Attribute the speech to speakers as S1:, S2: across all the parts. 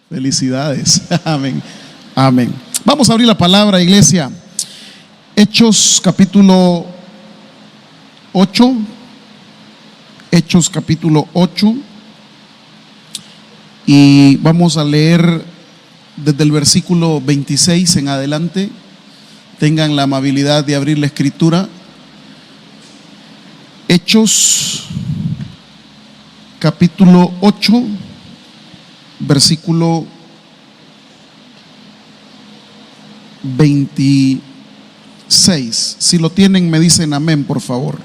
S1: Felicidades. Amén. Amén. Vamos a abrir la palabra, iglesia. Hechos capítulo 8. Hechos capítulo 8. Y vamos a leer desde el versículo 26 en adelante. Tengan la amabilidad de abrir la escritura. Hechos capítulo 8, versículo 26. Si lo tienen, me dicen amén, por favor.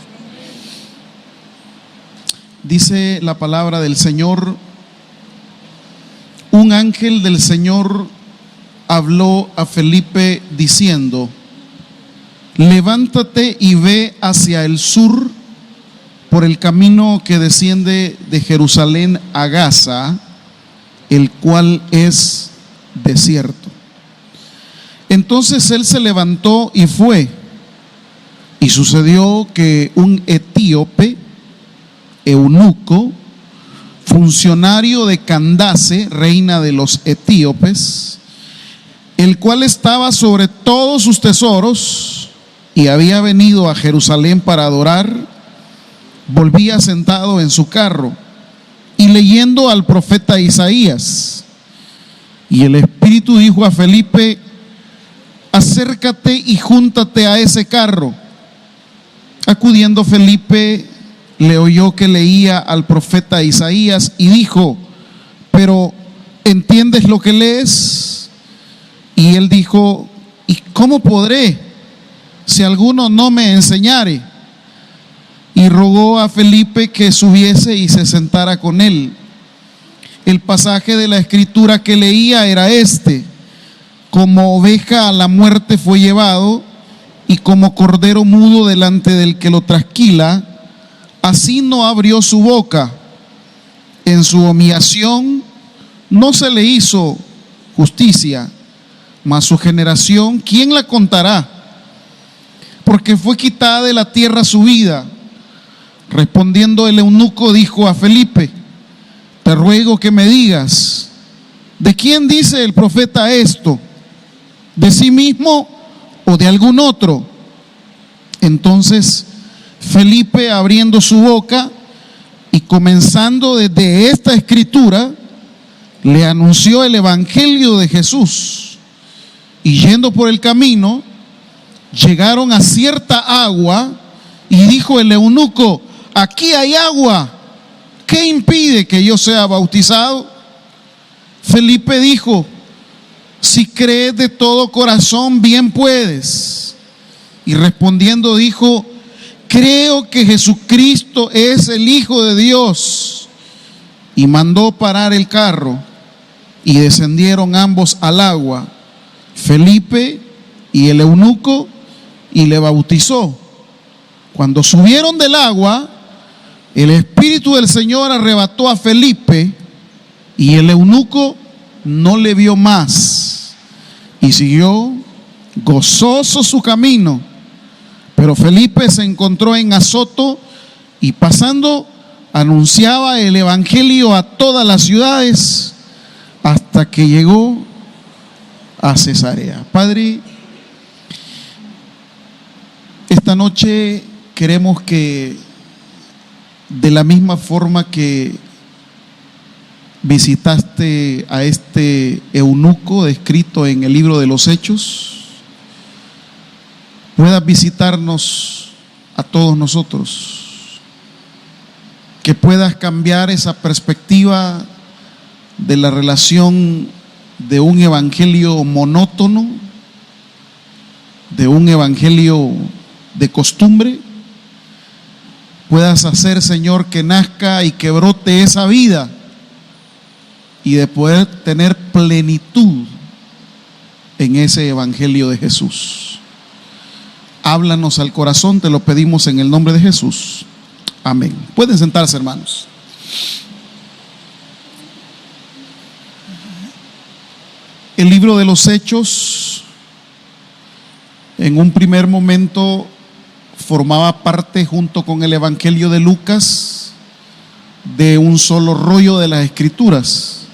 S1: Dice la palabra del Señor: un ángel del Señor habló a Felipe diciendo: levántate y ve hacia el sur por el camino que desciende de Jerusalén a Gaza, el cual es desierto. Entonces él se levantó y fue. Y sucedió que un etíope, eunuco, funcionario de Candace, reina de los etíopes, el cual estaba sobre todos sus tesoros y había venido a Jerusalén para adorar, volvía sentado en su carro y leyendo al profeta Isaías. Y el Espíritu dijo a Felipe: acércate y júntate a ese carro. Acudiendo Felipe, le oyó que leía al profeta Isaías y dijo: pero ¿entiendes lo que lees? Y él dijo: ¿y cómo podré si alguno no me enseñare? Y rogó a Felipe que subiese y se sentara con él. El pasaje de la escritura que leía era este: como oveja a la muerte fue llevado, y como cordero mudo delante del que lo trasquila, así no abrió su boca. En su humillación no se le hizo justicia. Mas su generación, ¿quién la contará? Porque fue quitada de la tierra su vida. Respondiendo el eunuco dijo a Felipe: te ruego que me digas, ¿de quién dice el profeta esto? ¿De sí mismo o de algún otro? Entonces Felipe, abriendo su boca y comenzando desde esta escritura, le anunció el evangelio de Jesús. Y yendo por el camino, llegaron a cierta agua, y dijo el eunuco: aquí hay agua, ¿qué impide que yo sea bautizado? Felipe dijo: si crees de todo corazón, bien puedes. Y respondiendo dijo: creo que Jesucristo es el Hijo de Dios. Y mandó parar el carro, y descendieron ambos al agua, Felipe y el eunuco, y le bautizó. Cuando subieron del agua, el Espíritu del Señor arrebató a Felipe, y el eunuco no le vio más, y siguió gozoso su camino. Pero Felipe se encontró en Azoto, y pasando anunciaba el evangelio a todas las ciudades hasta que llegó a Cesarea. Padre, esta noche queremos que, de la misma forma que visitaste a este eunuco descrito en el libro de los Hechos, puedas visitarnos a todos nosotros, que puedas cambiar esa perspectiva de la relación de un evangelio monótono, de un evangelio de costumbre. Puedas hacer, Señor, que nazca y que brote esa vida, y de poder tener plenitud en ese evangelio de Jesús. Háblanos al corazón, te lo pedimos en el nombre de Jesús. Amén. Pueden sentarse, hermanos. El libro de los Hechos, en un primer momento, formaba parte, junto con el evangelio de Lucas, de un solo rollo de las Escrituras.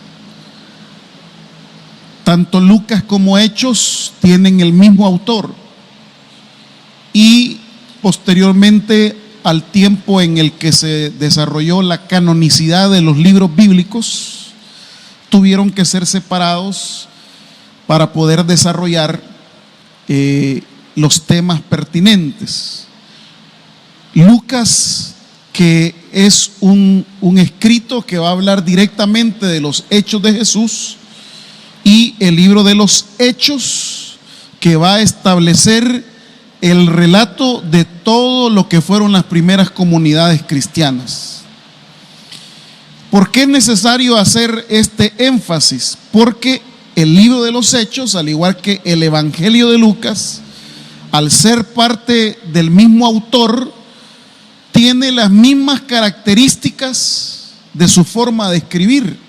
S1: Tanto Lucas como Hechos tienen el mismo autor. Y posteriormente, al tiempo en el que se desarrolló la canonicidad de los libros bíblicos, tuvieron que ser separados para poder desarrollar los temas pertinentes. Lucas, que es un escrito que va a hablar directamente de los hechos de Jesús, y el libro de los Hechos, que va a establecer el relato de todo lo que fueron las primeras comunidades cristianas. ¿Por qué es necesario hacer este énfasis? Porque el libro de los Hechos, al igual que el Evangelio de Lucas, al ser parte del mismo autor, tiene las mismas características de su forma de escribir.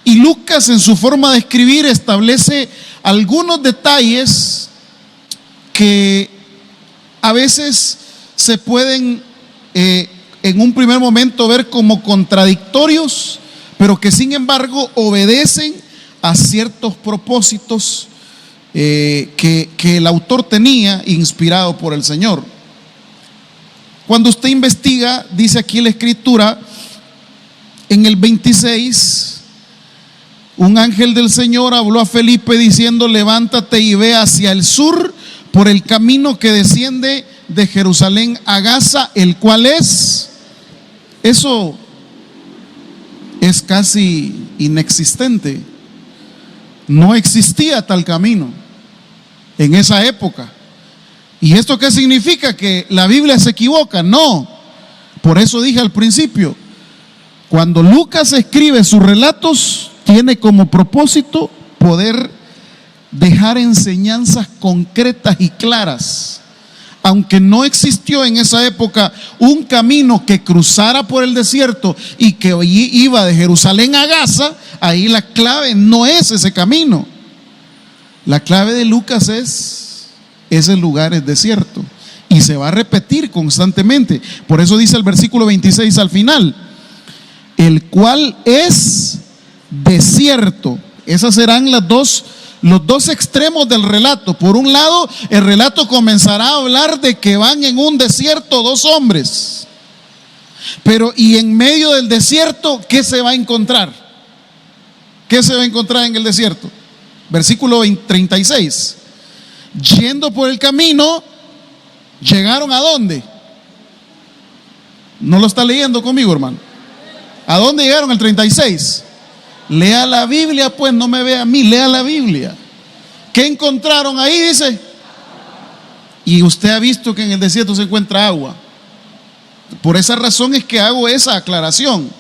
S1: Y Lucas, en su forma de escribir, establece algunos detalles que a veces se pueden en un primer momento ver como contradictorios, pero que sin embargo obedecen a ciertos propósitos que el autor tenía, inspirado por el Señor. Cuando usted investiga, dice aquí la Escritura, en el 26, un ángel del Señor habló a Felipe diciendo: levántate y ve hacia el sur por el camino que desciende de Jerusalén a Gaza, el cual es. Eso es casi inexistente. No existía tal camino en esa época. ¿Y esto qué significa? ¿Que la Biblia se equivoca? No. Por eso dije al principio, cuando Lucas escribe sus relatos, tiene como propósito poder dejar enseñanzas concretas y claras. Aunque no existió en esa época un camino que cruzara por el desierto y que iba de Jerusalén a Gaza, ahí la clave no es ese camino. La clave de Lucas es: ese lugar es desierto y se va a repetir constantemente. Por eso dice el versículo 26 al final: el cual es desierto. Esas serán los dos extremos del relato. Por un lado, el relato comenzará a hablar de que van en un desierto dos hombres. Pero y en medio del desierto, ¿qué se va a encontrar? ¿Qué se va a encontrar en el desierto? Versículo 36. Yendo por el camino, ¿llegaron a dónde? ¿No lo está leyendo conmigo, hermano? ¿A dónde llegaron el 36? Lea la Biblia, pues, no me vea a mí, lea la Biblia. ¿Qué encontraron ahí? Dice. Y usted ha visto que en el desierto se encuentra agua. Por esa razón es que hago esa aclaración,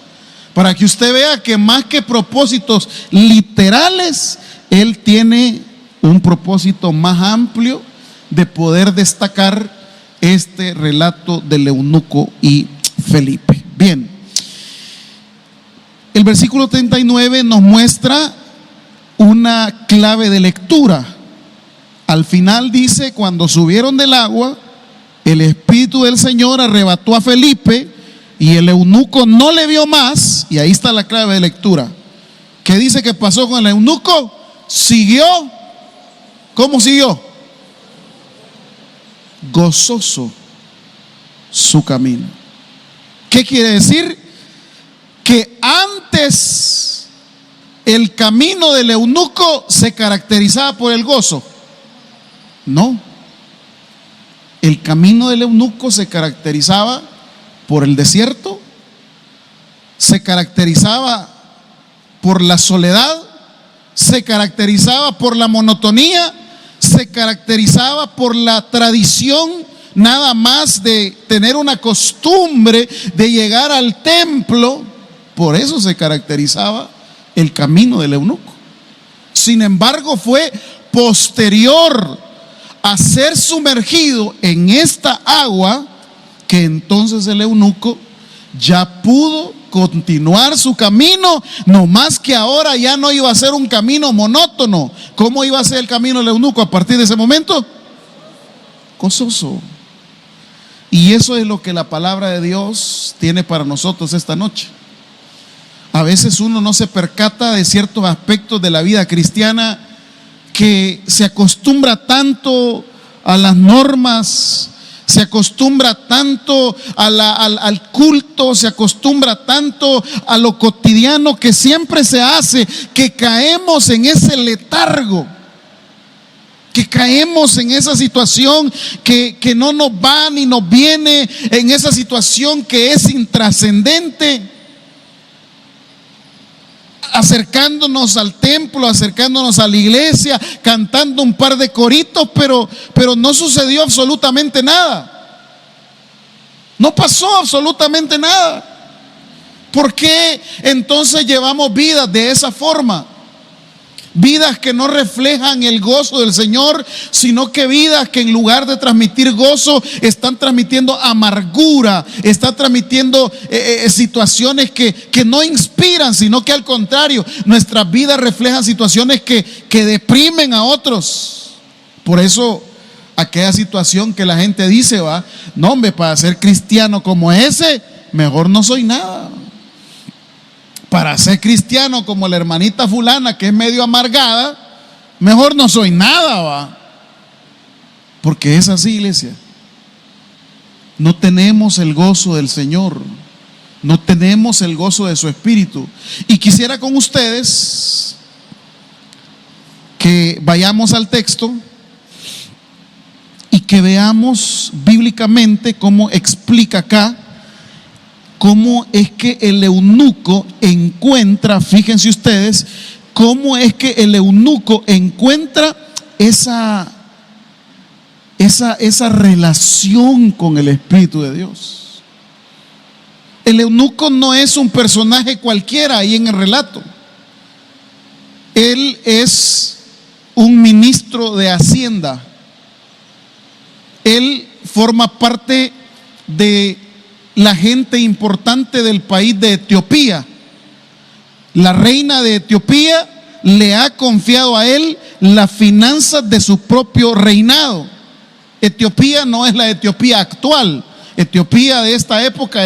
S1: para que usted vea que más que propósitos literales, él tiene un propósito más amplio de poder destacar este relato del eunuco y Felipe. Bien. El versículo 39 nos muestra una clave de lectura. Al final dice: cuando subieron del agua, el Espíritu del Señor arrebató a Felipe y el eunuco no le vio más. Y ahí está la clave de lectura. ¿Qué dice que pasó con el eunuco? Siguió. ¿Cómo siguió? Gozoso su camino. ¿Qué quiere decir? Que antes el camino del eunuco se caracterizaba por el gozo. No. El camino del eunuco se caracterizaba por el desierto, se caracterizaba por la soledad, se caracterizaba por la monotonía, se caracterizaba por la tradición nada más de tener una costumbre de llegar al templo. Por eso se caracterizaba el camino del eunuco. Sin embargo, fue posterior a ser sumergido en esta agua que entonces el eunuco ya pudo continuar su camino, no más que ahora ya no iba a ser un camino monótono. ¿Cómo iba a ser el camino del eunuco a partir de ese momento? Gozoso. Y eso es lo que la palabra de Dios tiene para nosotros esta noche. A veces uno no se percata de ciertos aspectos de la vida cristiana, que se acostumbra tanto a las normas, se acostumbra tanto al culto, se acostumbra tanto a lo cotidiano que siempre se hace, que caemos en ese letargo, que caemos en esa situación que no nos va ni nos viene, en esa situación que es intrascendente, acercándonos al templo, acercándonos a la iglesia, cantando un par de coritos, pero no sucedió absolutamente nada. No pasó absolutamente nada. ¿Por qué entonces llevamos vidas de esa forma? Vidas que no reflejan el gozo del Señor, sino que vidas que en lugar de transmitir gozo, están transmitiendo amargura, están transmitiendo situaciones que no inspiran, sino que al contrario, nuestras vidas reflejan situaciones que deprimen a otros. Por eso, aquella situación que la gente dice, no hombre, para ser cristiano como ese, mejor no soy nada. Para ser cristiano como la hermanita fulana, que es medio amargada, mejor no soy nada, porque es así, iglesia. No tenemos el gozo del Señor, no tenemos el gozo de su Espíritu. Y quisiera con ustedes que vayamos al texto y que veamos bíblicamente cómo explica acá cómo es que el eunuco encuentra, fíjense ustedes, cómo es que el eunuco encuentra esa relación con el Espíritu de Dios. El eunuco no es un personaje cualquiera ahí en el relato. Él es un ministro de Hacienda. Él forma parte de la gente importante del país de Etiopía. La reina de Etiopía le ha confiado a él las finanzas de su propio reinado. Etiopía no es la Etiopía actual. Etiopía de esta época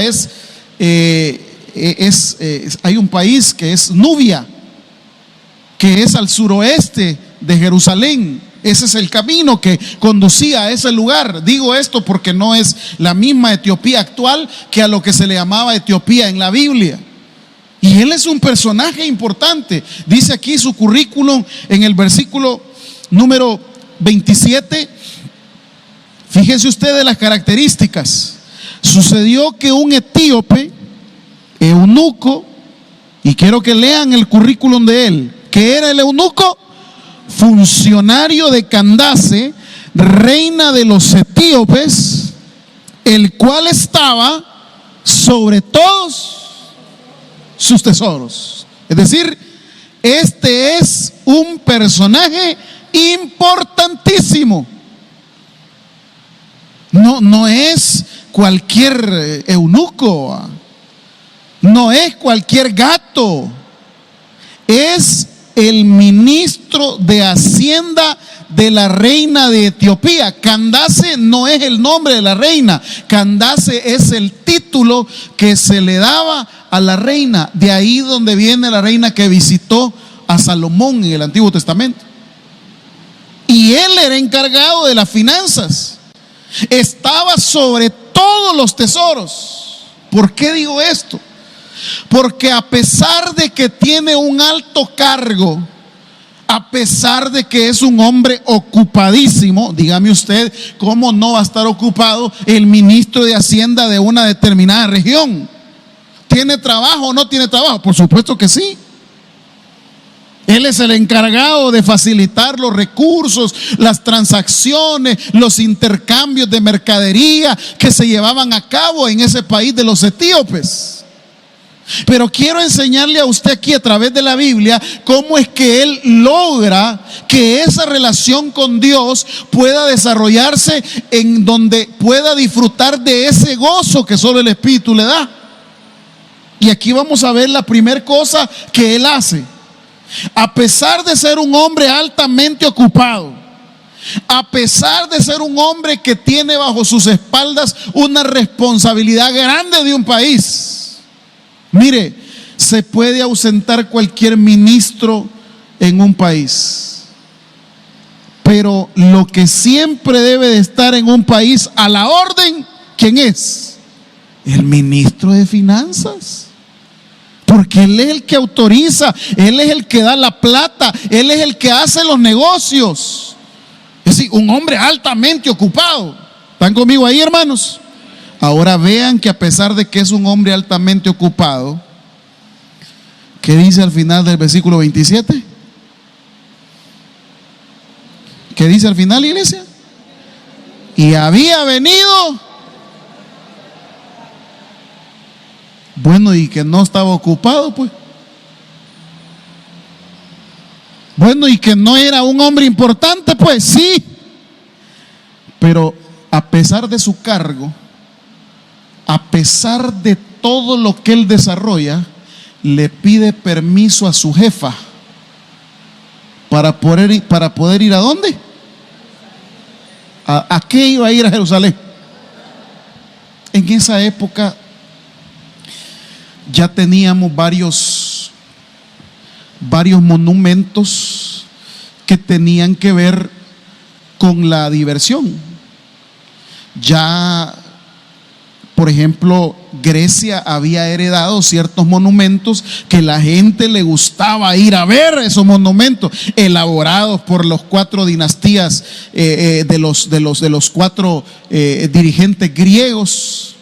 S1: hay un país que es Nubia, que es al suroeste de Jerusalén. Ese es el camino que conducía a ese lugar. Digo esto porque no es la misma Etiopía actual que a lo que se le llamaba Etiopía en la Biblia. Y él es un personaje importante. Dice aquí su currículum en el versículo número 27. Fíjense ustedes las características. Sucedió que un etíope, eunuco, y quiero que lean el currículum de él. ¿Qué era el eunuco? Funcionario de Candace, reina de los etíopes, el cual estaba sobre todos sus tesoros. Es decir, este es un personaje importantísimo. No es cualquier eunuco, no es cualquier gato, es el ministro de Hacienda de la reina de Etiopía. Candace no es el nombre de la reina, Candace es el título que se le daba a la reina. De ahí donde viene la reina que visitó a Salomón en el Antiguo Testamento. Y él era encargado de las finanzas, estaba sobre todos los tesoros. ¿Por qué digo esto? Porque a pesar de que tiene un alto cargo, a pesar de que es un hombre ocupadísimo, dígame usted, ¿cómo no va a estar ocupado el ministro de Hacienda de una determinada región? ¿Tiene trabajo o no tiene trabajo? Por supuesto que sí. Él es el encargado de facilitar los recursos, las transacciones, los intercambios de mercadería que se llevaban a cabo en ese país de los etíopes. Pero quiero enseñarle a usted aquí a través de la Biblia cómo es que él logra que esa relación con Dios pueda desarrollarse, en donde pueda disfrutar de ese gozo que solo el Espíritu le da. Y aquí vamos a ver la primera cosa que él hace. A pesar de ser un hombre altamente ocupado, a pesar de ser un hombre que tiene bajo sus espaldas una responsabilidad grande de un país. Mire, se puede ausentar cualquier ministro en un país, pero lo que siempre debe de estar en un país a la orden, ¿quién es? El ministro de Finanzas. Porque él es el que autoriza, él es el que da la plata, él es el que hace los negocios. Es decir, un hombre altamente ocupado. ¿Están conmigo ahí, hermanos? Ahora vean que a pesar de que es un hombre altamente ocupado, ¿qué dice al final del versículo 27? ¿Qué dice al final, iglesia? Y había venido. Bueno, y que no estaba ocupado, pues. Bueno, y que no era un hombre importante, pues sí. Pero a pesar de su cargo, a pesar de todo lo que él desarrolla, le pide permiso a su jefa para poder ir ¿a dónde? ¿A qué iba a ir a Jerusalén? En esa época ya teníamos varios monumentos que tenían que ver con la diversión. Ya, por ejemplo, Grecia había heredado ciertos monumentos que la gente le gustaba ir a ver, esos monumentos elaborados por los 4 dinastías de los 4 dirigentes griegos.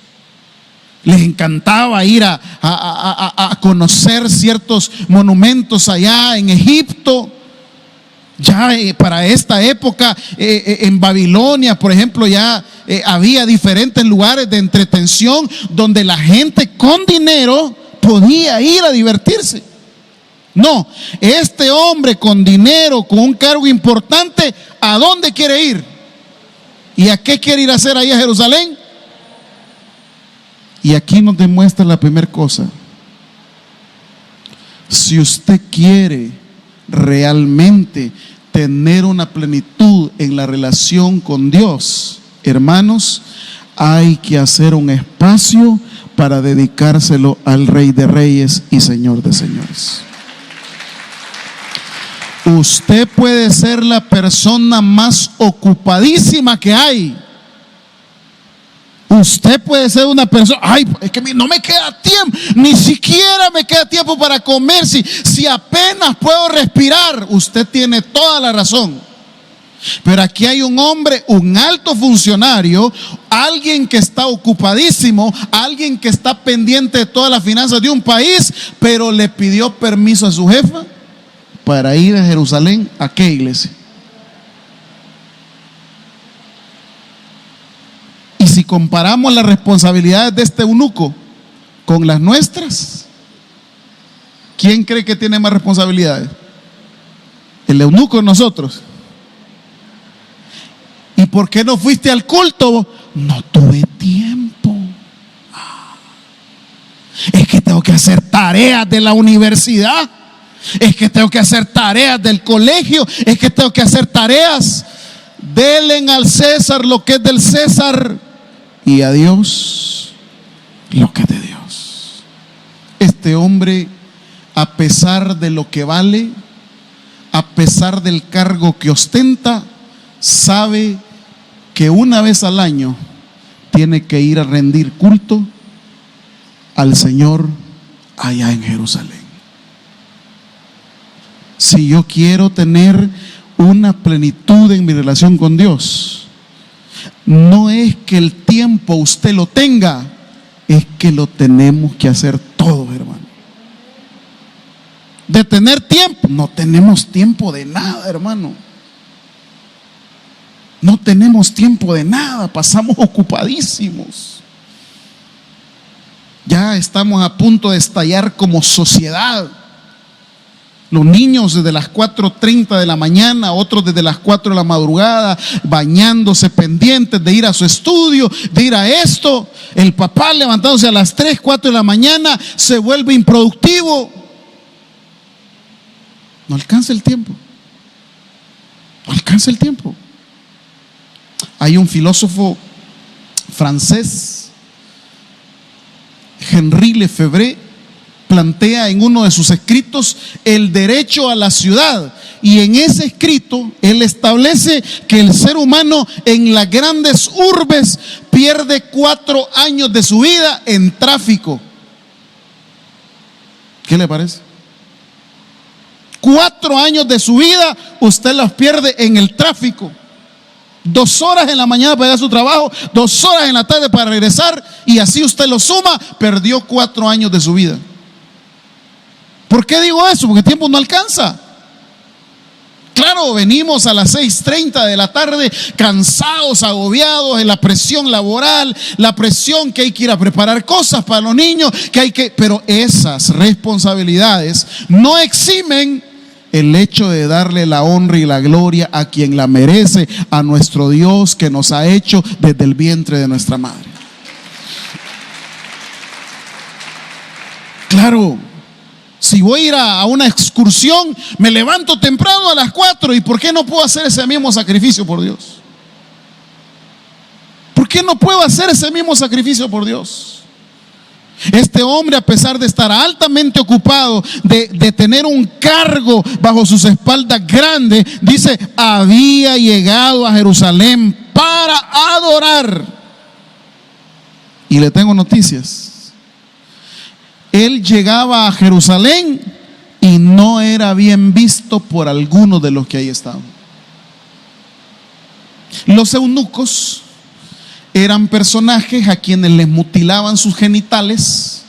S1: Les encantaba ir a conocer ciertos monumentos allá en Egipto. Ya para esta época en Babilonia, por ejemplo, ya había diferentes lugares de entretención donde la gente con dinero podía ir a divertirse. No, este hombre con dinero, con un cargo importante, ¿a dónde quiere ir? ¿Y a qué quiere ir a hacer ahí a Jerusalén? Y aquí nos demuestra la primera cosa. Si usted quiere realmente tener una plenitud en la relación con Dios, hermanos, hay que hacer un espacio para dedicárselo al Rey de Reyes y Señor de Señores. Usted puede ser la persona más ocupadísima que hay. Usted puede ser una persona, ay, es que no me queda tiempo, ni siquiera me queda tiempo para comer, si apenas puedo respirar. Usted tiene toda la razón. Pero aquí hay un hombre, un alto funcionario, alguien que está ocupadísimo, alguien que está pendiente de todas las finanzas de un país, pero le pidió permiso a su jefa para ir a Jerusalén. ¿A qué iglesia? Y si comparamos las responsabilidades de este eunuco con las nuestras, ¿quién cree que tiene más responsabilidades? El eunuco o nosotros. ¿Y por qué no fuiste al culto? No tuve tiempo. Es que tengo que hacer tareas de la universidad. Es que tengo que hacer tareas del colegio. Es que tengo que hacer tareas. Denle al César lo que es del César y a Dios lo que es de Dios. Este hombre, a pesar de lo que vale, a pesar del cargo que ostenta, sabe que una vez al año tiene que ir a rendir culto al Señor allá en Jerusalén. Si yo quiero tener una plenitud en mi relación con Dios, no es que el tiempo usted lo tenga, es que lo tenemos que hacer todos, hermano. De tener tiempo, no tenemos tiempo de nada, hermano. No tenemos tiempo de nada, pasamos ocupadísimos. Ya estamos a punto de estallar como sociedad. Los niños desde las 4:30 de la mañana, otros desde las 4 de la madrugada, bañándose, pendientes de ir a su estudio, de ir a esto. El papá levantándose a las 3, 4 de la mañana, se vuelve improductivo. No alcanza el tiempo. No alcanza el tiempo. Hay un filósofo francés, Henri Lefebvre, plantea en uno de sus escritos el derecho a la ciudad. Y en ese escrito él establece que el ser humano en las grandes urbes pierde 4 años de su vida en tráfico. ¿Qué le parece? 4 años de su vida usted los pierde en el tráfico. 2 horas en la mañana para ir a su trabajo, 2 horas en la tarde para regresar, y así usted lo suma, perdió 4 años de su vida. ¿Por qué digo eso? Porque el tiempo no alcanza. Claro, venimos a las 6:30 de la tarde cansados, agobiados de la presión laboral, la presión que hay que ir a preparar cosas para los niños, pero esas responsabilidades no eximen el hecho de darle la honra y la gloria a quien la merece, a nuestro Dios que nos ha hecho desde el vientre de nuestra madre. Claro, si voy a ir a una excursión, me levanto temprano a las 4, ¿y por qué no puedo hacer ese mismo sacrificio por Dios? ¿Por qué no puedo hacer ese mismo sacrificio por Dios? Este hombre, a pesar de estar altamente ocupado, de tener un cargo bajo sus espaldas grande, dice, había llegado a Jerusalén para adorar. Y le tengo noticias. Él llegaba a Jerusalén y no era bien visto por algunos de los que ahí estaban. Los eunucos eran personajes a quienes les mutilaban sus genitales,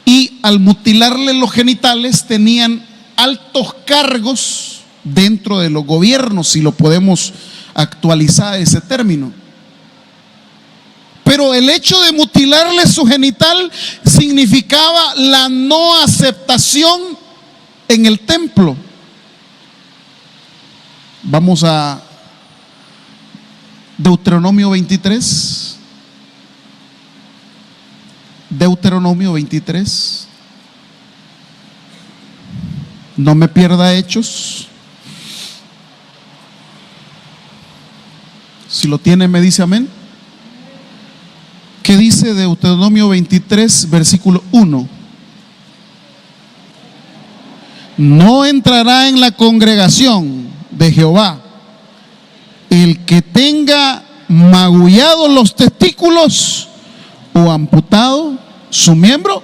S1: y al mutilarle los genitales tenían altos cargos dentro de los gobiernos, si lo podemos actualizar ese término. Pero el hecho de mutilarle su genital significaba la no aceptación en el templo. Vamos a Deuteronomio 23. Deuteronomio 23. No me pierda Hechos. Si lo tiene, me dice amén. ¿Qué dice Deuteronomio 23, versículo 1? No entrará en la congregación de Jehová el que tenga magullados los testículos o amputado su miembro.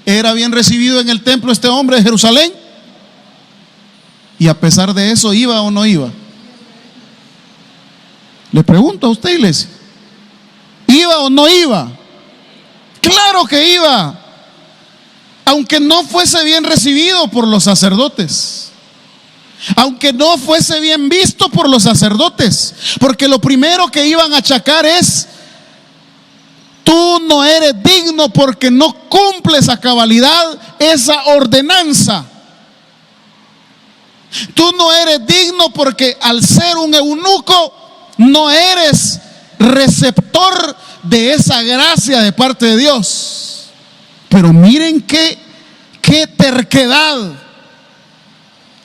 S1: Era bien recibido en el templo este hombre de Jerusalén, y a pesar de eso, ¿iba o no iba? Le pregunto a usted, iglesia, ¿iba o no iba? Claro que iba, aunque no fuese bien recibido por los sacerdotes, aunque no fuese bien visto por los sacerdotes, porque lo primero que iban a achacar es: tú no eres digno porque no cumples a cabalidad esa ordenanza. Tú no eres digno porque al ser un eunuco no eres receptor de esa gracia de parte de Dios. Pero miren qué terquedad,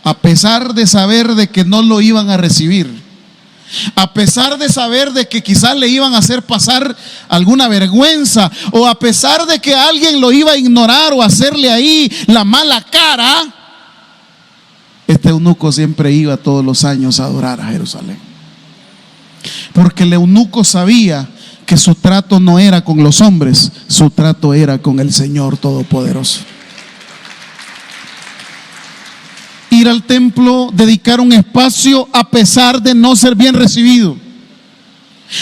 S1: a pesar de saber de que no lo iban a recibir, a pesar de saber de que quizás le iban a hacer pasar alguna vergüenza, o a pesar de que alguien lo iba a ignorar o hacerle ahí la mala cara, este eunuco siempre iba todos los años a adorar a Jerusalén, porque el eunuco sabía que su trato no era con los hombres, su trato era con el Señor Todopoderoso. Ir al templo, dedicar un espacio a pesar de no ser bien recibido,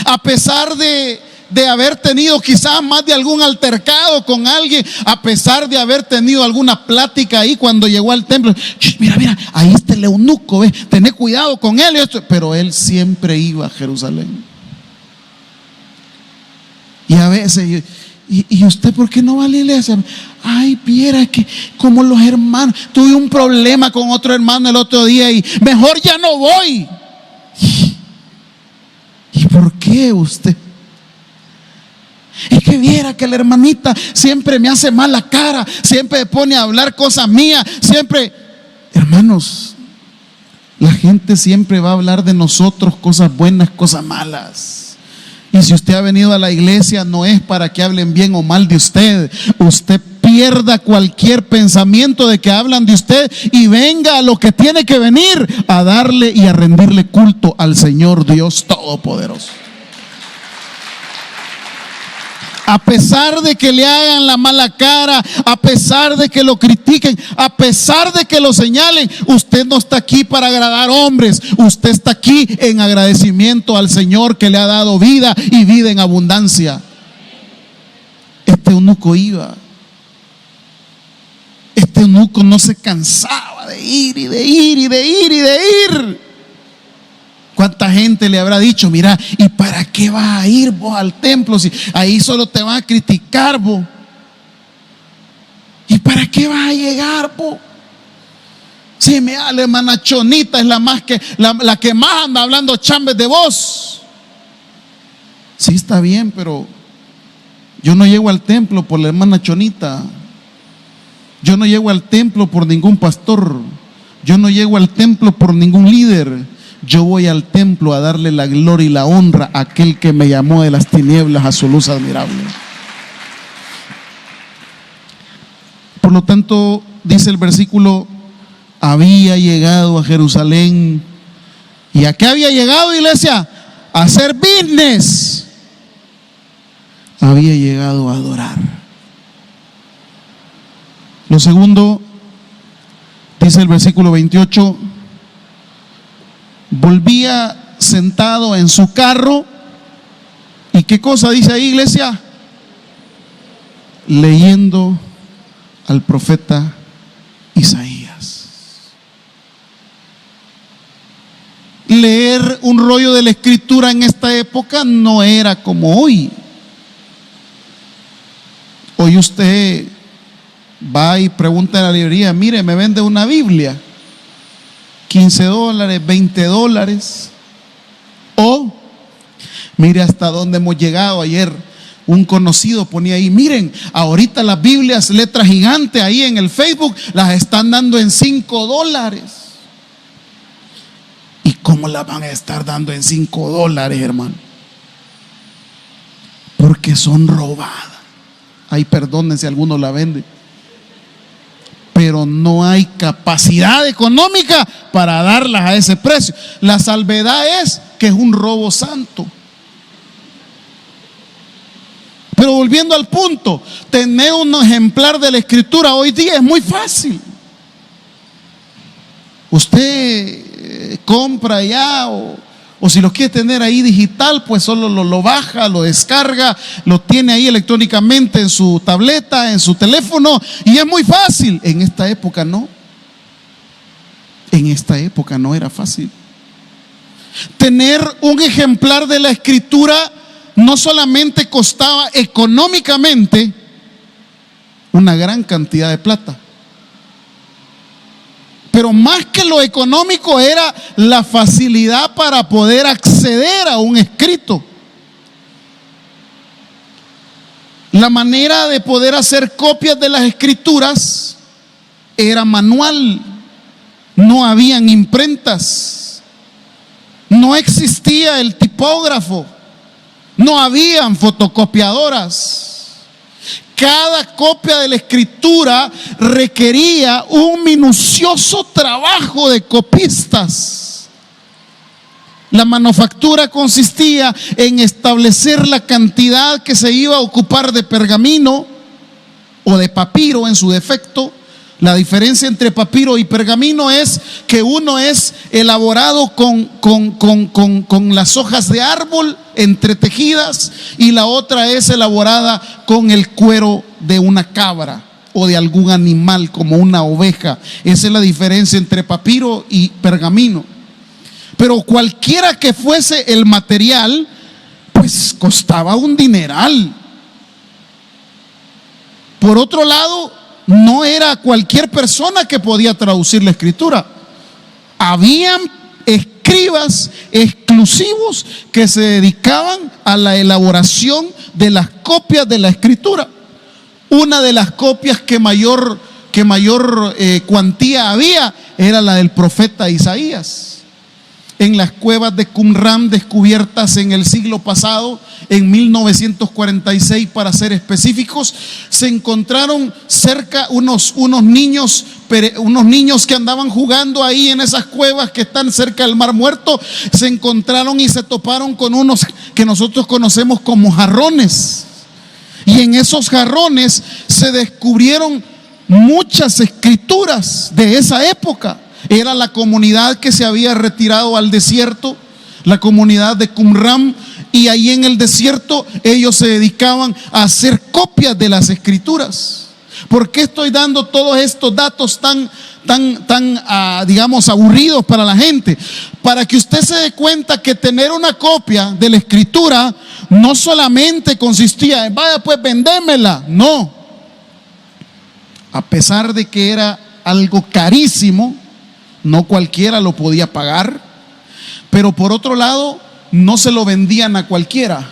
S1: a pesar de haber tenido quizás más de algún altercado con alguien, a pesar de haber tenido alguna plática ahí cuando llegó al templo. Mira, ahí está el eunuco, tené cuidado con él. Pero él siempre iba a Jerusalén. Y a veces, ¿y usted por qué no va a la iglesia? Ay, viera que como los hermanos, tuve un problema con otro hermano el otro día y mejor ya no voy. ¿Y por qué usted? Es que viera que la hermanita siempre me hace mala cara, siempre me pone a hablar cosas mías, siempre. Hermanos, la gente siempre va a hablar de nosotros cosas buenas, cosas malas. Y si usted ha venido a la iglesia, no es para que hablen bien o mal de usted. Usted pierda cualquier pensamiento de que hablan de usted y venga a lo que tiene que venir, a darle y a rendirle culto al Señor Dios Todopoderoso. A pesar de que le hagan la mala cara, a pesar de que lo critiquen, a pesar de que lo señalen, usted no está aquí para agradar hombres. Usted está aquí en agradecimiento al Señor que le ha dado vida y vida en abundancia. Este eunuco iba. Este eunuco no se cansaba de ir y de ir y de ir y de ir. ¿Cuánta gente le habrá dicho, mira, ¿y para qué vas a ir vos al templo si ahí solo te van a criticar vos? ¿Y para qué vas a llegar vos? Si mira, la hermana Chonita es la que más anda hablando chambes de vos. Sí, está bien, pero yo no llego al templo por la hermana Chonita. Yo no llego al templo por ningún pastor. Yo no llego al templo por ningún líder. Yo voy al templo a darle la gloria y la honra a aquel que me llamó de las tinieblas a su luz admirable. Por lo tanto, dice el versículo, había llegado a Jerusalén. ¿Y a qué había llegado, iglesia? A hacer business. Había llegado a adorar. Lo segundo, dice el versículo 28, volvía sentado en su carro. ¿Y qué cosa dice ahí, iglesia? Leyendo al profeta Isaías. Leer un rollo de la escritura en esta época no era como hoy. Hoy usted va y pregunta en la librería, mire, me vende una Biblia, $15, $20. O mire hasta dónde hemos llegado. Ayer un conocido ponía ahí, miren, ahorita las Biblias, letra gigante ahí en el Facebook, las están dando en $5. ¿Y cómo las van a estar dando en $5, hermano? Porque son robadas. Ay, perdonen si alguno la vende, pero no hay capacidad económica para darlas a ese precio. La salvedad es que es un robo santo. Pero volviendo al punto, tener un ejemplar de la escritura hoy día es muy fácil. Usted compra ya, o si lo quiere tener ahí digital, pues solo lo baja, lo descarga, lo tiene ahí electrónicamente en su tableta, en su teléfono, y es muy fácil. En esta época no. En esta época no era fácil. Tener un ejemplar de la escritura no solamente costaba económicamente una gran cantidad de plata, pero más que lo económico era la facilidad para poder acceder a un escrito. La manera de poder hacer copias de las escrituras era manual. No habían imprentas, no existía el tipógrafo, no habían fotocopiadoras. Cada copia de la escritura requería un minucioso trabajo de copistas. La manufactura consistía en establecer la cantidad que se iba a ocupar de pergamino o de papiro en su defecto. La diferencia entre papiro y pergamino es que uno es elaborado con las hojas de árbol entretejidas y la otra es elaborada con el cuero de una cabra o de algún animal como una oveja. Esa es la diferencia entre papiro y pergamino. Pero cualquiera que fuese el material, pues costaba un dineral. Por otro lado, no era cualquier persona que podía traducir la escritura. Habían escribas exclusivos que se dedicaban a la elaboración de las copias de la escritura. Una de las copias que mayor cuantía había era la del profeta Isaías. en las cuevas de Qumran, descubiertas en el siglo pasado, en 1946 para ser específicos, se encontraron cerca unos niños que andaban jugando ahí en esas cuevas que están cerca del Mar Muerto. Se encontraron y se toparon con unos que nosotros conocemos como jarrones, y en esos jarrones se descubrieron muchas escrituras de esa época. Era la comunidad que se había retirado al desierto, la comunidad de Qumran, y ahí en el desierto ellos se dedicaban a hacer copias de las escrituras. ¿Por qué estoy dando todos estos datos tan digamos, aburridos para la gente? Para que usted se dé cuenta que tener una copia de la escritura no solamente consistía en, vaya pues vendémela. No, a pesar de que era algo carísimo, no cualquiera lo podía pagar, pero por otro lado no se lo vendían a cualquiera.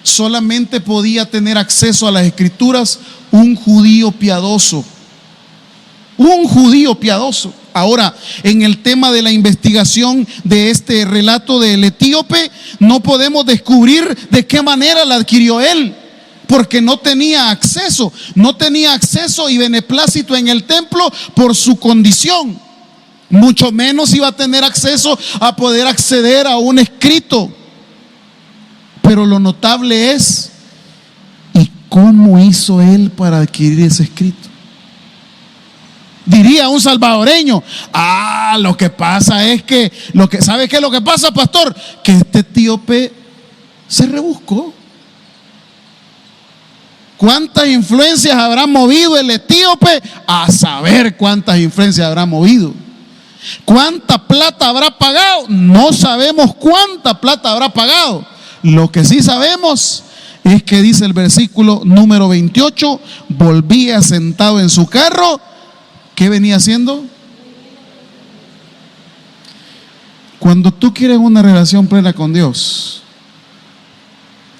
S1: Solamente podía tener acceso a las escrituras un judío piadoso. Un judío piadoso. Ahora, en el tema de la investigación de este relato del etíope, no podemos descubrir de qué manera la adquirió él, porque no tenía acceso y beneplácito en el templo por su condición. Mucho menos iba a tener acceso a poder acceder a un escrito. Pero lo notable es, ¿y cómo hizo él para adquirir ese escrito? Diría un salvadoreño, lo que pasa es que, ¿sabe qué es lo que pasa, pastor? Que este etíope se rebuscó. ¿Cuántas influencias habrá movido el etíope? A saber cuántas influencias habrá movido. ¿Cuánta plata habrá pagado? No sabemos cuánta plata habrá pagado. Lo que sí sabemos es que dice el versículo número 28, volvía sentado en su carro. ¿Qué venía haciendo? Cuando tú quieres una relación plena con Dios,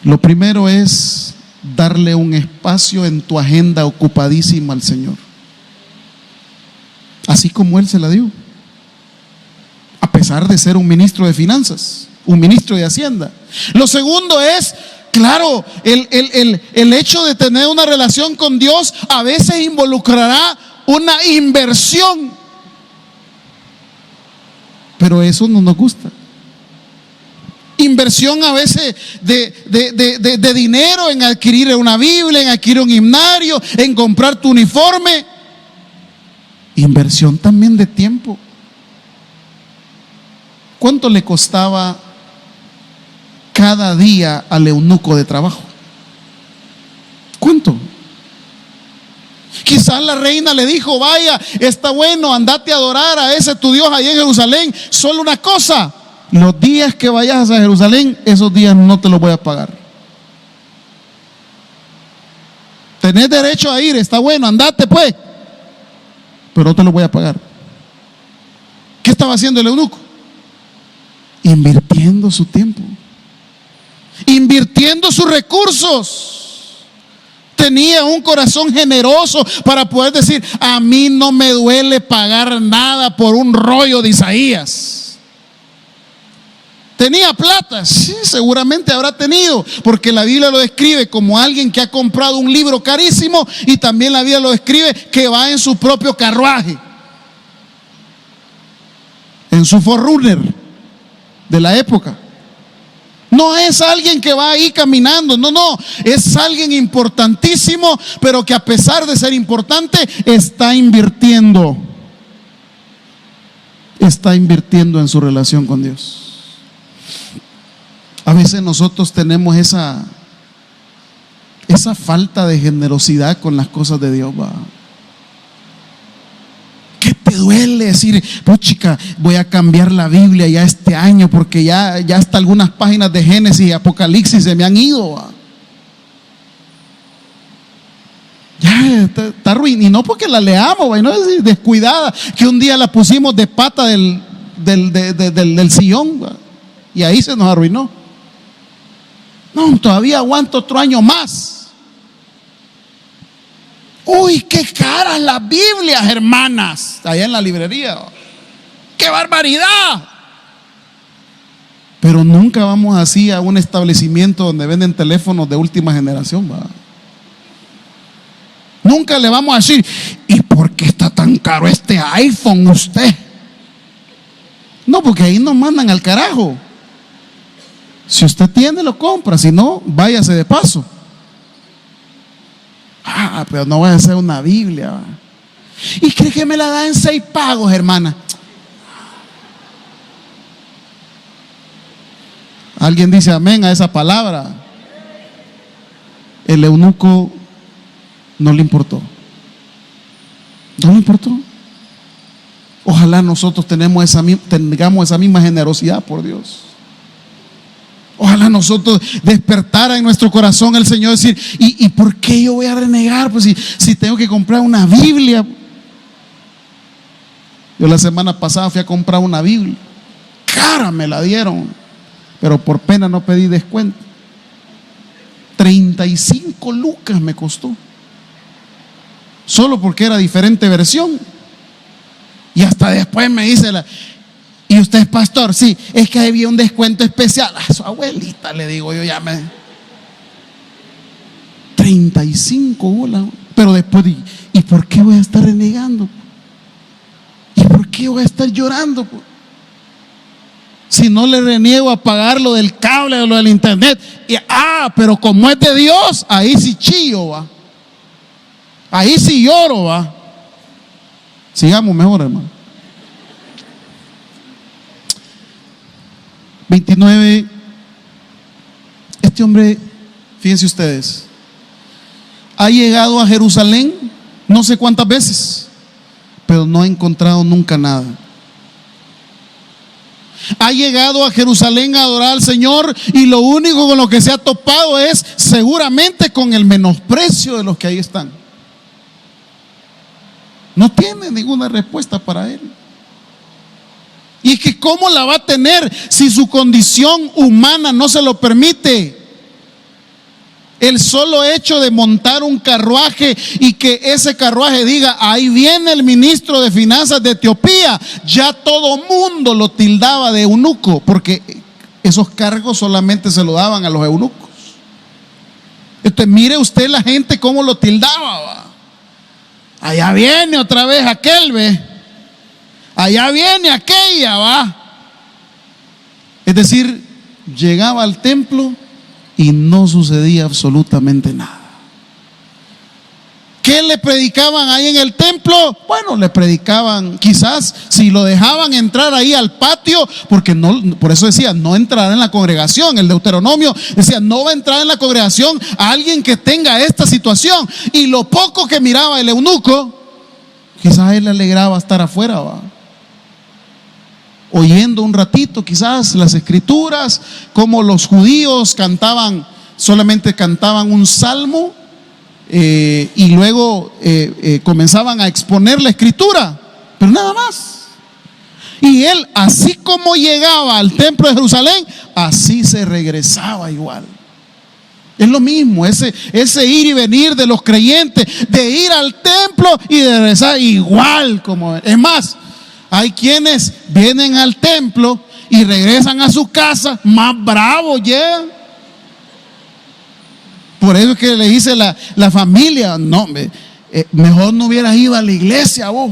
S1: lo primero es darle un espacio en tu agenda ocupadísima al Señor, así como Él se la dio, a pesar de ser un ministro de finanzas, un ministro de Hacienda. Lo segundo es, claro, el hecho de tener una relación con Dios a veces involucrará una inversión, pero eso no nos gusta. Inversión a veces de dinero, en adquirir una Biblia, en adquirir un himnario, en comprar tu uniforme. Inversión también de tiempo. ¿Cuánto le costaba cada día al eunuco de trabajo? ¿Cuánto? Quizás la reina le dijo, vaya, está bueno, andate a adorar a ese tu Dios allá en Jerusalén. Solo una cosa, los días que vayas a Jerusalén, esos días no te los voy a pagar. Tenés derecho a ir, está bueno, andate pues, pero no te los voy a pagar. ¿Qué estaba haciendo el eunuco? Invirtiendo su tiempo, invirtiendo sus recursos. Tenía un corazón generoso para poder decir, a mí no me duele pagar nada por un rollo de Isaías. ¿Tenía plata? Sí, seguramente habrá tenido, porque la Biblia lo describe como alguien que ha comprado un libro carísimo, y también la Biblia lo describe que va en su propio carruaje, en su forerunner de la época. No es alguien que va ahí caminando, no, es alguien importantísimo, pero que a pesar de ser importante, está invirtiendo en su relación con Dios. A veces nosotros tenemos esa falta de generosidad con las cosas de Dios, ¿va? ¿Qué te duele decir, pues chica, voy a cambiar la Biblia ya este año porque ya hasta algunas páginas de Génesis y Apocalipsis se me han ido, ¿va? Ya está ruin, y no porque la leamos, ¿va? Y no es descuidada, que un día la pusimos de pata del sillón, ¿va? Y ahí se nos arruinó. No, todavía aguanto otro año más. Uy, qué caras las Biblias, hermanas, allá en la librería. ¡Qué barbaridad! Pero nunca vamos así a un establecimiento donde venden teléfonos de última generación, ¿va? Nunca le vamos a decir: ¿y por qué está tan caro este iPhone usted? No, porque ahí nos mandan al carajo. Si usted tiene, lo compra. Si no, váyase de paso. Pero no voy a hacer una Biblia, ¿va? ¿Y cree que me la da en 6 pagos, hermana? ¿Alguien dice amén a esa palabra? El eunuco no le importó. No le importó. Ojalá nosotros tengamos esa misma generosidad, por Dios. Ojalá nosotros despertara en nuestro corazón el Señor decir: ¿y por qué yo voy a renegar? Pues si tengo que comprar una Biblia. Yo la semana pasada fui a comprar una Biblia. Cara me la dieron, pero por pena no pedí descuento. 35 lucas me costó. Solo porque era diferente versión. Y hasta después me dice ¿y usted es pastor? Sí, es que había un descuento especial. A su abuelita le digo yo, 35 bolas. Pero después, ¿y por qué voy a estar renegando? ¿Y por qué voy a estar llorando? Si no le reniego a pagar lo del cable o lo del internet. Pero como es de Dios, ahí sí chillo, va. Ahí sí lloro, va. Sigamos mejor, hermano. 29. Este hombre, fíjense ustedes, ha llegado a Jerusalén no sé cuántas veces, pero no ha encontrado nunca nada. Ha llegado a Jerusalén a adorar al Señor y lo único con lo que se ha topado es seguramente con el menosprecio de los que ahí están. No tiene ninguna respuesta para él. Y es que ¿cómo la va a tener si su condición humana no se lo permite? El solo hecho de montar un carruaje y que ese carruaje diga: ahí viene el ministro de finanzas de Etiopía, ya todo mundo lo tildaba de eunuco, porque esos cargos solamente se lo daban a los eunucos. Entonces mire usted la gente cómo lo tildaba, ¿va? Allá viene otra vez aquel, ve. Allá viene aquella, va. Es decir, llegaba al templo y no sucedía absolutamente nada. ¿Qué le predicaban ahí en el templo? Bueno, le predicaban, quizás si lo dejaban entrar ahí al patio, porque no, por eso decía, no entrará en la congregación. El Deuteronomio decía: no va a entrar en la congregación a alguien que tenga esta situación. Y lo poco que miraba el eunuco, quizás a él le alegraba estar afuera, va, oyendo un ratito quizás las escrituras, como los judíos cantaban, solamente cantaban un salmo y luego comenzaban a exponer la escritura, pero nada más. Y él, así como llegaba al templo de Jerusalén, así se regresaba igual. Es lo mismo, ese ir y venir de los creyentes, de ir al templo y de regresar igual como. Es más, hay quienes vienen al templo y regresan a su casa más bravos llegan. Por eso es que le dice la familia: no, mejor no hubieras ido a la iglesia vos.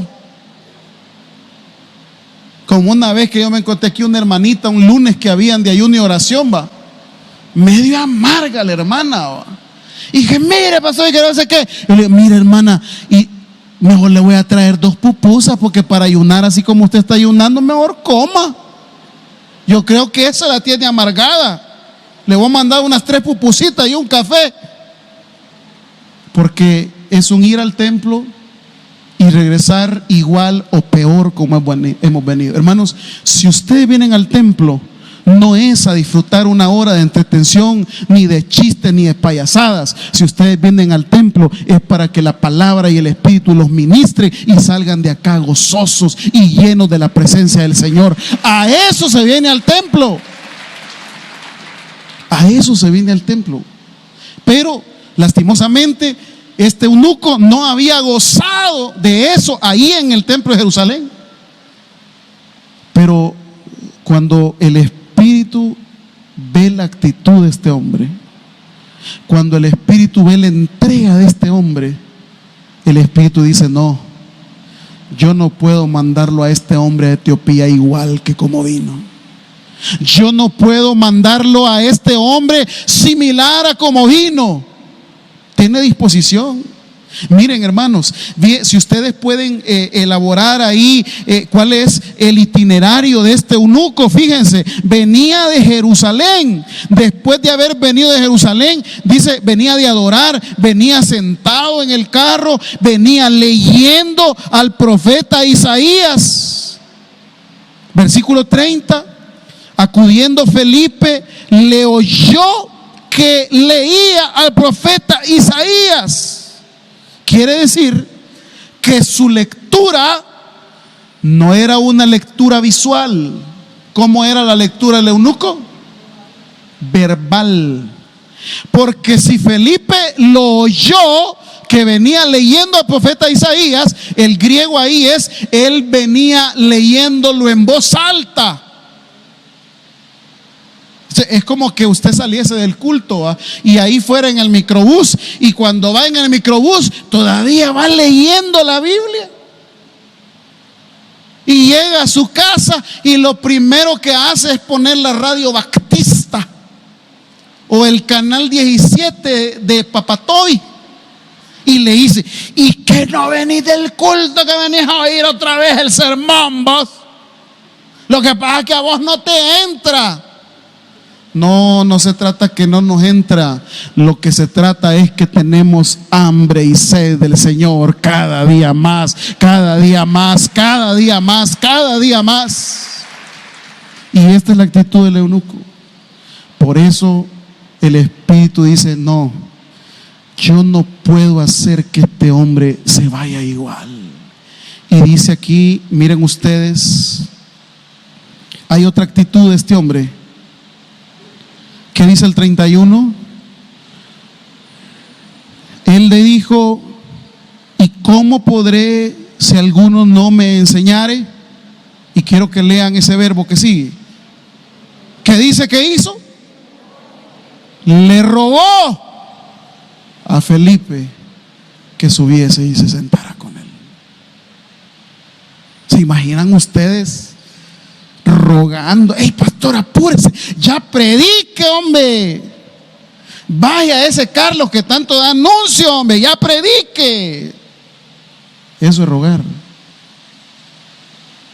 S1: Como una vez que yo me encontré aquí una hermanita un lunes que habían de ayuno y oración, va, medio amarga la hermana, va. Y dije: mire, pastor, que no sé qué. Yo le digo: mire, hermana, y mejor le voy a traer 2 pupusas, porque para ayunar así como usted está ayunando, mejor coma. Yo creo que esa la tiene amargada. Le voy a mandar unas 3 pupusitas y un café, porque es un ir al templo y regresar igual o peor como hemos venido. Hermanos, si ustedes vienen al templo, no es a disfrutar una hora de entretención, ni de chistes, ni de payasadas. Si ustedes vienen al templo, es para que la palabra y el Espíritu los ministre y salgan de acá gozosos y llenos de la presencia del Señor. A eso se viene al templo. A eso se viene al templo. Pero lastimosamente este eunuco no había gozado de eso ahí en el templo de Jerusalén. Pero cuando el Espíritu ve la actitud de este hombre. Cuando el Espíritu ve la entrega de este hombre, el Espíritu dice: no, yo no puedo mandarlo a este hombre a Etiopía igual que como vino. Yo no puedo mandarlo a este hombre similar a como vino. Tiene disposición. Miren, hermanos, si ustedes pueden elaborar ahí cuál es el itinerario de este eunuco, fíjense, venía de Jerusalén. Después de haber venido de Jerusalén, dice, venía de adorar, venía sentado en el carro, venía leyendo al profeta Isaías. Versículo 30, acudiendo Felipe, le oyó que leía al profeta Isaías. Quiere decir que su lectura no era una lectura visual. ¿Cómo era la lectura del eunuco? Verbal. Porque si Felipe lo oyó que venía leyendo al profeta Isaías, el griego ahí es, él venía leyéndolo en voz alta. Es como que usted saliese del culto, ¿va? Y ahí fuera en el microbús, y cuando va en el microbús todavía va leyendo la Biblia, y llega a su casa y lo primero que hace es poner la radio Baptista o el canal 17 de Papatoy, y le dice: ¿y que no venís del culto, que venís a oír otra vez el sermón vos? Lo que pasa es que a vos no te entra. No, no se trata que no nos entra. Lo que se trata es que tenemos hambre y sed del Señor cada día más, cada día más, cada día más, cada día más. Y esta es la actitud del eunuco. Por eso el Espíritu dice: no, yo no puedo hacer que este hombre se vaya igual. Y dice aquí, miren ustedes, hay otra actitud de este hombre. ¿Qué dice el 31? Él le dijo: ¿y cómo podré si alguno no me enseñare? Y quiero que lean ese verbo que sigue. ¿Qué dice que hizo? Le rogó a Felipe que subiese y se sentara con él. ¿Se imaginan ustedes rogando? ¡Ey, pastor, apúrese! Ya predique, hombre. Vaya ese Carlos que tanto da anuncio, hombre, ya predique. Eso es rogar.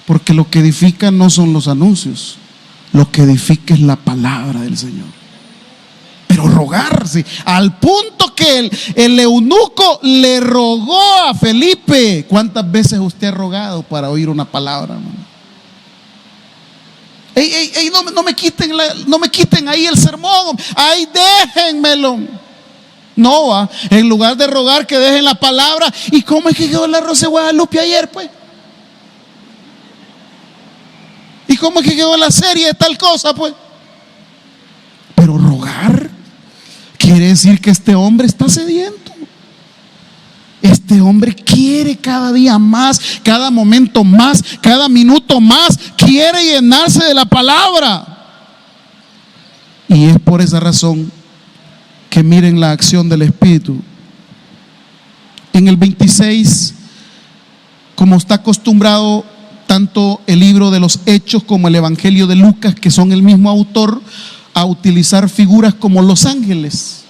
S1: Porque lo que edifica no son los anuncios, lo que edifica es la palabra del Señor. Pero rogar, sí, al punto que el eunuco le rogó a Felipe. ¿Cuántas veces usted ha rogado para oír una palabra, hermano? Ey, no me quiten ahí el sermón, ahí déjenmelo. No, va, en lugar de rogar que dejen la palabra. ¿Y cómo es que quedó la Rosa de Guadalupe ayer, pues? ¿Y cómo es que quedó la serie de tal cosa, pues? Pero rogar quiere decir que este hombre está sediento. Este hombre quiere cada día más, cada momento más, cada minuto más, quiere llenarse de la palabra. Y es por esa razón que miren la acción del Espíritu. En el 26, como está acostumbrado tanto el libro de los Hechos como el Evangelio de Lucas, que son el mismo autor, a utilizar figuras como los ángeles.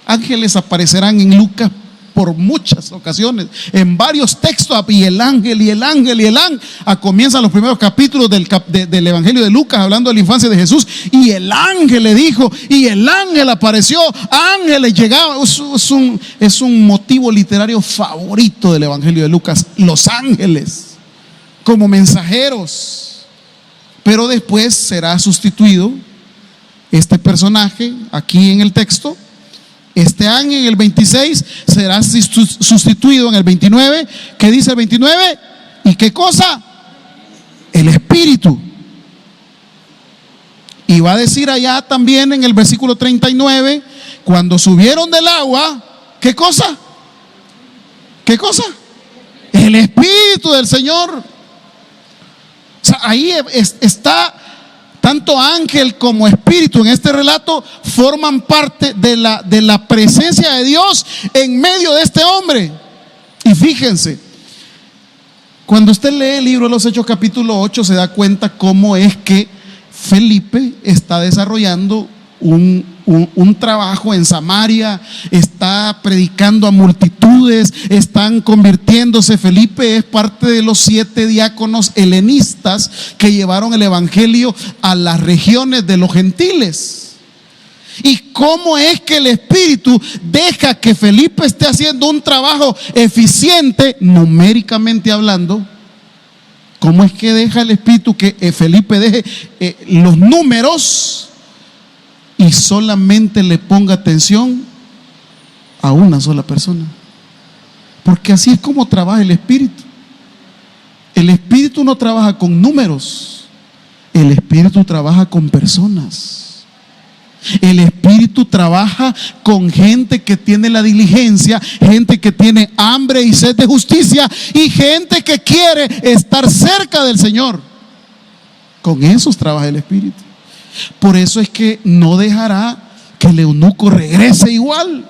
S1: Ángeles aparecerán en Lucas por muchas ocasiones, en varios textos, y el ángel, y el ángel, y el ángel. Comienzan los primeros capítulos del Evangelio de Lucas hablando de la infancia de Jesús, y el ángel le dijo, y el ángel apareció, ángeles llegaban. Es un motivo literario favorito del Evangelio de Lucas, los ángeles como mensajeros. Pero después será sustituido este personaje aquí en el texto. Este ángel en el 26 será sustituido en el 29. ¿Qué dice el 29? ¿Y qué cosa? El Espíritu. Y va a decir allá también en el versículo 39, cuando subieron del agua, ¿qué cosa? ¿Qué cosa? El Espíritu del Señor. O sea, ahí está Tanto ángel como espíritu en este relato forman parte de la presencia de Dios en medio de este hombre. Y fíjense, cuando usted lee el libro de los Hechos capítulo 8 se da cuenta cómo es que Felipe está desarrollando un trabajo en Samaria, está predicando a multitudes, están convirtiéndose. Felipe es parte de los 7 diáconos helenistas que llevaron el evangelio a las regiones de los gentiles. ¿Y cómo es que el Espíritu deja que Felipe esté haciendo un trabajo eficiente, numéricamente hablando? ¿Cómo es que deja el Espíritu que Felipe deje los números y solamente le ponga atención a una sola persona? Porque así es como trabaja el Espíritu. El Espíritu no trabaja con números, el Espíritu trabaja con personas. El Espíritu trabaja con gente que tiene la diligencia, gente que tiene hambre y sed de justicia, y gente que quiere estar cerca del Señor. Con esos trabaja el Espíritu. Por eso es que no dejará que el eunuco regrese igual,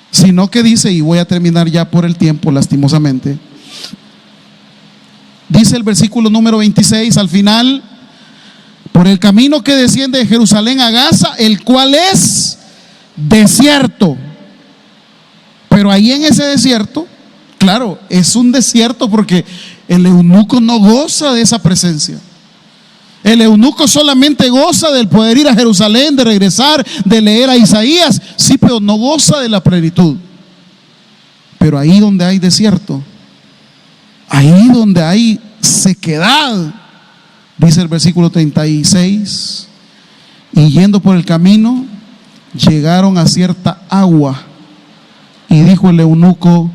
S1: sino que dice, y voy a terminar ya por el tiempo lastimosamente, dice el versículo número 26 al final: por el camino que desciende de Jerusalén a Gaza, el cual es desierto. Pero ahí en ese desierto, claro, es un desierto porque el eunuco no goza de esa presencia. El eunuco solamente goza del poder ir a Jerusalén, de regresar, de leer a Isaías, sí, pero no goza de la plenitud. Pero ahí donde hay desierto, ahí donde hay sequedad, dice el versículo 36, y yendo por el camino, llegaron a cierta agua, y dijo el eunuco: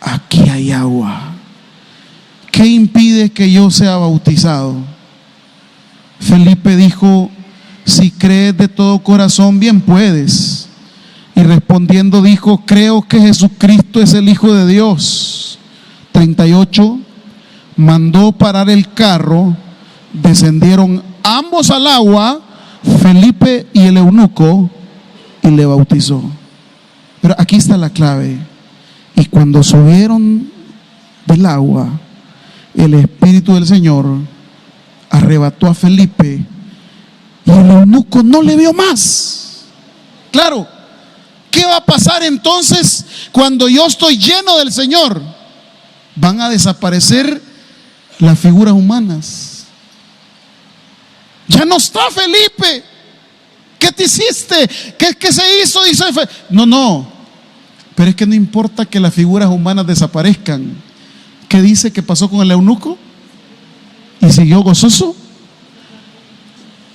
S1: aquí hay agua, ¿qué impide que yo sea bautizado? Felipe dijo: si crees de todo corazón, bien puedes. Y respondiendo dijo: creo que Jesucristo es el Hijo de Dios. 38, mandó parar el carro, descendieron ambos al agua, Felipe y el eunuco, y le bautizó. Pero aquí está la clave: y cuando subieron del agua, el Espíritu del Señor arrebató a Felipe, y el eunuco no le vio más. Claro, ¿qué va a pasar entonces cuando yo estoy lleno del Señor? Van a desaparecer las figuras humanas. Ya no está Felipe. ¿Qué te hiciste? ¿Qué se hizo? No. Pero es que no importa que las figuras humanas desaparezcan. ¿Qué dice que pasó con el eunuco? Y siguió gozoso.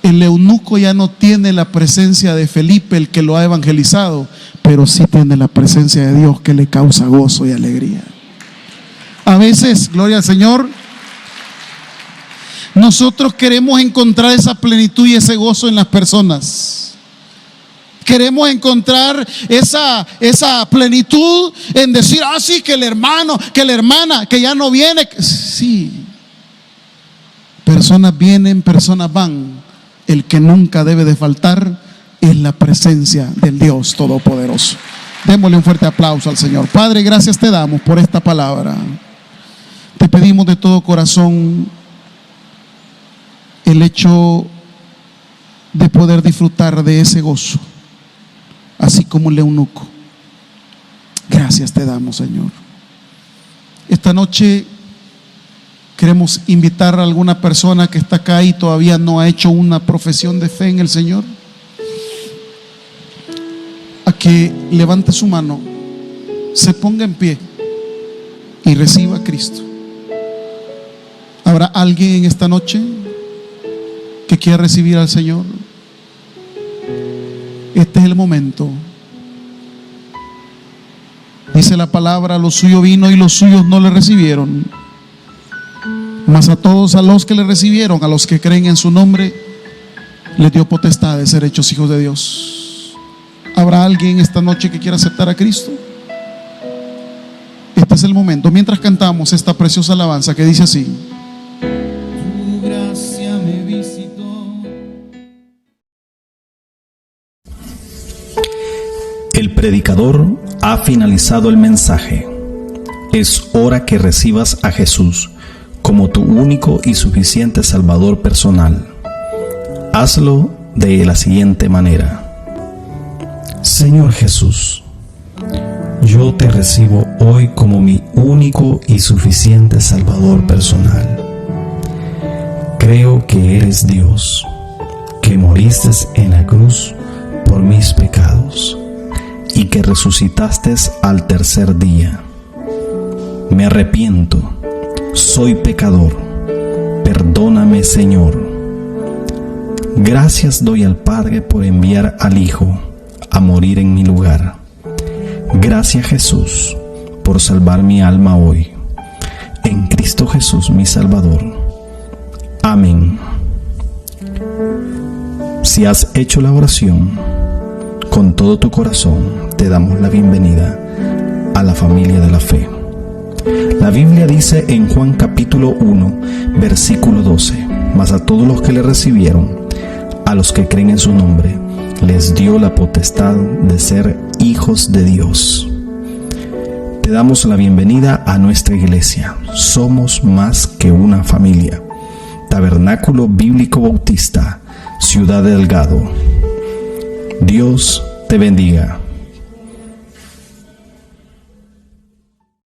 S1: El eunuco ya no tiene la presencia de Felipe, el que lo ha evangelizado, pero sí tiene la presencia de Dios, que le causa gozo y alegría. A veces, gloria al Señor, nosotros queremos encontrar esa plenitud y ese gozo en las personas. Queremos encontrar esa plenitud en decir: sí, que el hermano, que la hermana, que ya no viene. Sí, personas vienen, personas van. El que nunca debe de faltar es la presencia del Dios Todopoderoso. Démosle un fuerte aplauso al Señor. Padre, gracias te damos por esta palabra. Te pedimos de todo corazón el hecho de poder disfrutar de ese gozo, así como el eunuco. Gracias te damos, Señor. Esta noche queremos invitar a alguna persona que está acá y todavía no ha hecho una profesión de fe en el Señor, a que levante su mano, se ponga en pie y reciba a Cristo. ¿Habrá alguien en esta noche que quiera recibir al Señor? Este es el momento. Dice la palabra: lo suyo vino y los suyos no le recibieron, mas a todos a los que le recibieron, a los que creen en su nombre, les dio potestad de ser hechos hijos de Dios. ¿Habrá alguien esta noche que quiera aceptar a Cristo? Este es el momento, mientras cantamos esta preciosa alabanza que dice así: tu gracia me visita.
S2: El predicador ha finalizado el mensaje. Es hora que recibas a Jesús como tu único y suficiente Salvador personal. Hazlo de la siguiente manera. Señor Jesús, yo te recibo hoy como mi único y suficiente Salvador personal. Creo que eres Dios, que moriste en la cruz por mis pecados y que resucitaste al tercer día. Me arrepiento, soy pecador, perdóname, Señor. Gracias doy al Padre por enviar al Hijo a morir en mi lugar. Gracias, Jesús, por salvar mi alma hoy. En Cristo Jesús, mi Salvador. Amén. Si has hecho la oración con todo tu corazón, te damos la bienvenida a la familia de la fe. La Biblia dice en Juan capítulo 1, versículo 12: mas a todos los que le recibieron, a los que creen en su nombre, les dio la potestad de ser hijos de Dios. Te damos la bienvenida a nuestra iglesia. Somos más que una familia. Tabernáculo Bíblico Bautista, Ciudad Delgado. Dios te bendiga.